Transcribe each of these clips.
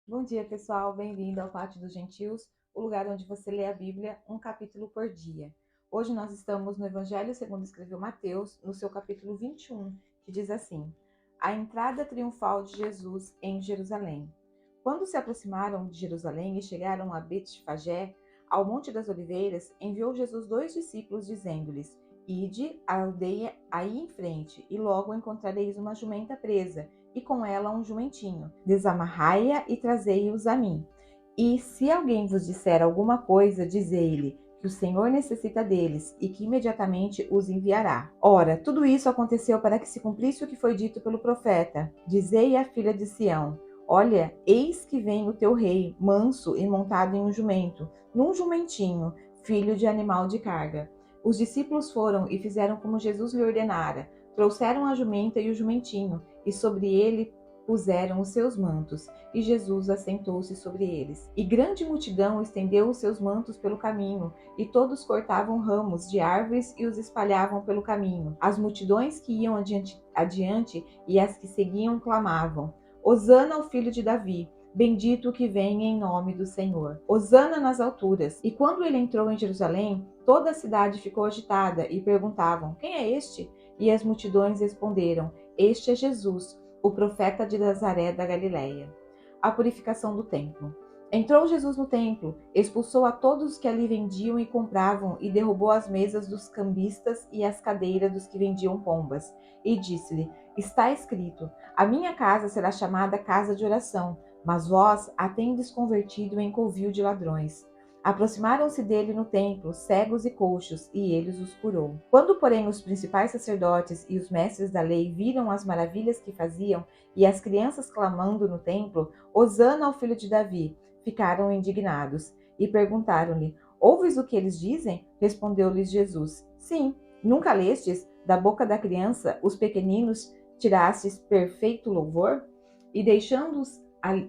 Bom dia, pessoal. Bem-vindo ao Pátio dos Gentios, o lugar onde você lê a Bíblia um capítulo por dia. Hoje nós estamos no Evangelho segundo escreveu Mateus, no seu capítulo 21, que diz assim: A entrada triunfal de Jesus em Jerusalém. Quando se aproximaram de Jerusalém e chegaram a Betfagé, ao Monte das Oliveiras, enviou Jesus 2 discípulos, dizendo-lhes: Ide à aldeia aí em frente, e logo encontrareis uma jumenta presa, e com ela um jumentinho. Desamarrai-a e trazei-os a mim. E se alguém vos disser alguma coisa, dizei-lhe que o Senhor necessita deles e que imediatamente os enviará. Ora, tudo isso aconteceu para que se cumprisse o que foi dito pelo profeta. Dizei à filha de Sião: Olha, eis que vem o teu rei, manso e montado em um jumento, num jumentinho, filho de animal de carga. Os discípulos foram e fizeram como Jesus lhe ordenara. Trouxeram a jumenta e o jumentinho, e sobre ele puseram os seus mantos, e Jesus assentou-se sobre eles. E grande multidão estendeu os seus mantos pelo caminho, e todos cortavam ramos de árvores e os espalhavam pelo caminho. As multidões que iam adiante e as que seguiam clamavam: Hosana ao filho de Davi! Bendito o que vem em nome do Senhor. Hosana nas alturas. E quando ele entrou em Jerusalém, toda a cidade ficou agitada e perguntavam: Quem é este? E as multidões responderam: Este é Jesus, o profeta de Nazaré da Galileia. A purificação do templo. Entrou Jesus no templo, expulsou a todos os que ali vendiam e compravam e derrubou as mesas dos cambistas e as cadeiras dos que vendiam pombas. E disse-lhe: Está escrito: A minha casa será chamada casa de oração, mas vós a tendes convertido em covil de ladrões. Aproximaram-se dele no templo, cegos e coxos, e ele os curou. Quando, porém, os principais sacerdotes e os mestres da lei viram as maravilhas que faziam e as crianças clamando no templo: Hosana ao filho de Davi, ficaram indignados e perguntaram-lhe: Ouves o que eles dizem? Respondeu-lhes Jesus: Sim. Nunca lestes da boca da criança os pequeninos tirastes perfeito louvor? E deixando-os,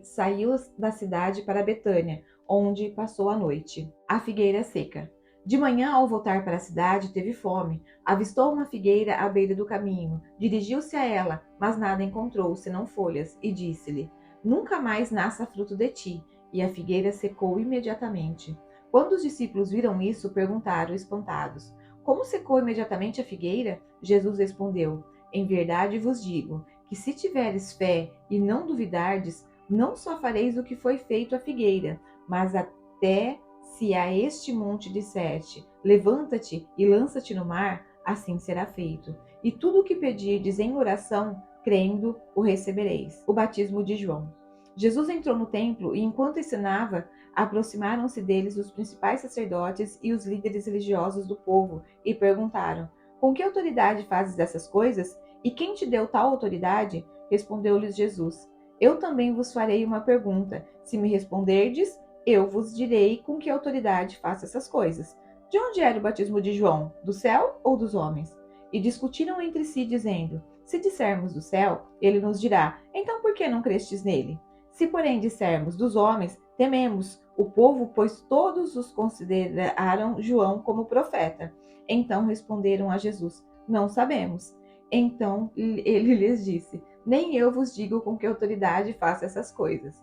saiu da cidade para Betânia, onde passou a noite. A figueira seca. De manhã, ao voltar para a cidade, teve fome. Avistou uma figueira à beira do caminho. Dirigiu-se a ela, mas nada encontrou, senão folhas, e disse-lhe: Nunca mais nasça fruto de ti. E a figueira secou imediatamente. Quando os discípulos viram isso, perguntaram, espantados: Como secou imediatamente a figueira? Jesus respondeu: Em verdade vos digo que se tiveres fé e não duvidardes, não só fareis o que foi feito à figueira, mas até se a este monte disseste: Levanta-te e lança-te no mar, assim será feito. E tudo o que pedirdes em oração, crendo, o recebereis. O batismo de João. Jesus entrou no templo e, enquanto ensinava, aproximaram-se deles os principais sacerdotes e os líderes religiosos do povo e perguntaram: Com que autoridade fazes essas coisas? E quem te deu tal autoridade? Respondeu-lhes Jesus: Eu também vos farei uma pergunta. Se me responderdes, eu vos direi com que autoridade faço essas coisas. De onde era o batismo de João? Do céu ou dos homens? E discutiram entre si, dizendo: Se dissermos do céu, ele nos dirá: Então por que não crestes nele? Se, porém, dissermos dos homens, tememos o povo, pois todos os consideraram João como profeta. Então responderam a Jesus: Não sabemos. Então ele lhes disse: Nem eu vos digo com que autoridade faço essas coisas.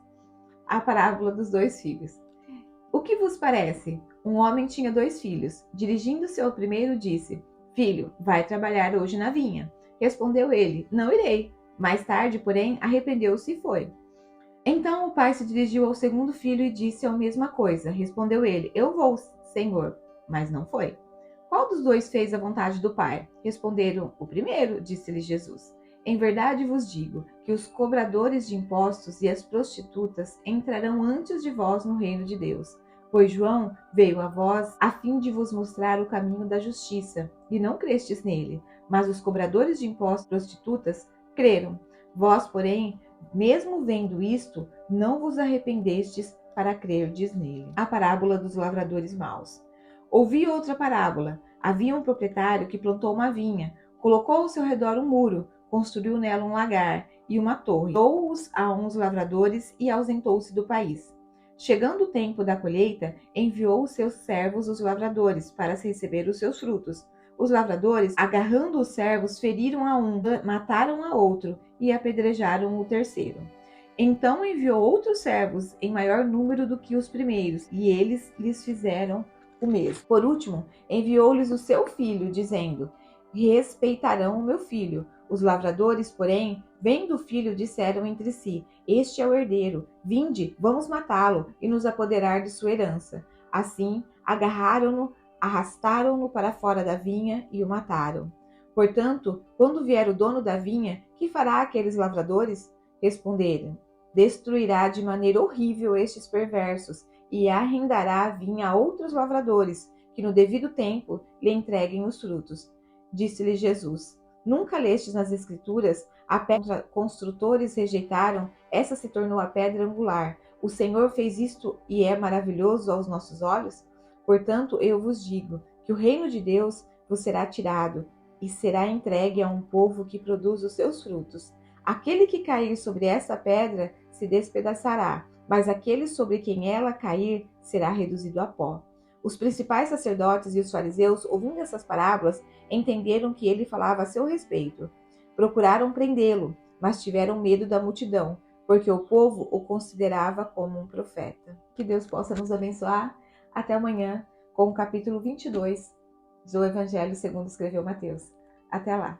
A parábola dos 2 filhos. O que vos parece? Um homem tinha 2 filhos. Dirigindo-se ao primeiro, disse: Filho, vai trabalhar hoje na vinha. Respondeu ele: Não irei. Mais tarde, porém, arrependeu-se e foi. Então o pai se dirigiu ao segundo filho e disse a mesma coisa. Respondeu ele: Eu vou, senhor. Mas não foi. Qual dos dois fez a vontade do pai? Responderam: O primeiro, disse-lhe Jesus. Em verdade vos digo que os cobradores de impostos e as prostitutas entrarão antes de vós no reino de Deus. Pois João veio a vós a fim de vos mostrar o caminho da justiça, e não crestes nele. Mas os cobradores de impostos e prostitutas creram. Vós, porém, mesmo vendo isto, não vos arrependestes para crerdes nele. A parábola dos lavradores maus. Ouvi outra parábola. Havia um proprietário que plantou uma vinha, colocou ao seu redor um muro, construiu nela um lagar e uma torre, dou-os a uns lavradores e ausentou-se do país. Chegando o tempo da colheita, enviou os seus servos, os lavradores, para receber os seus frutos. Os lavradores, agarrando os servos, feriram a um, mataram a outro e apedrejaram o terceiro. Então enviou outros servos em maior número do que os primeiros, e eles lhes fizeram o mesmo. Por último, enviou-lhes o seu filho, dizendo: respeitarão o meu filho. Os lavradores, porém, vendo o filho, disseram entre si: este é o herdeiro. Vinde, vamos matá-lo e nos apoderar de sua herança. Assim, agarraram-no, arrastaram-no para fora da vinha e o mataram. Portanto, quando vier o dono da vinha, que fará aqueles lavradores? Responderam: destruirá de maneira horrível estes perversos e arrendará a vinha a outros lavradores, que no devido tempo lhe entreguem os frutos. Disse-lhe Jesus: nunca lestes nas Escrituras: a pedra que construtores rejeitaram, essa se tornou a pedra angular. O Senhor fez isto e é maravilhoso aos nossos olhos? Portanto, eu vos digo que o reino de Deus vos será tirado e será entregue a um povo que produz os seus frutos. Aquele que cair sobre essa pedra se despedaçará, mas aquele sobre quem ela cair será reduzido a pó. Os principais sacerdotes e os fariseus, ouvindo essas parábolas, entenderam que ele falava a seu respeito. Procuraram prendê-lo, mas tiveram medo da multidão, porque o povo o considerava como um profeta. Que Deus possa nos abençoar. Até amanhã com o capítulo 22 do Evangelho segundo escreveu Mateus. Até lá!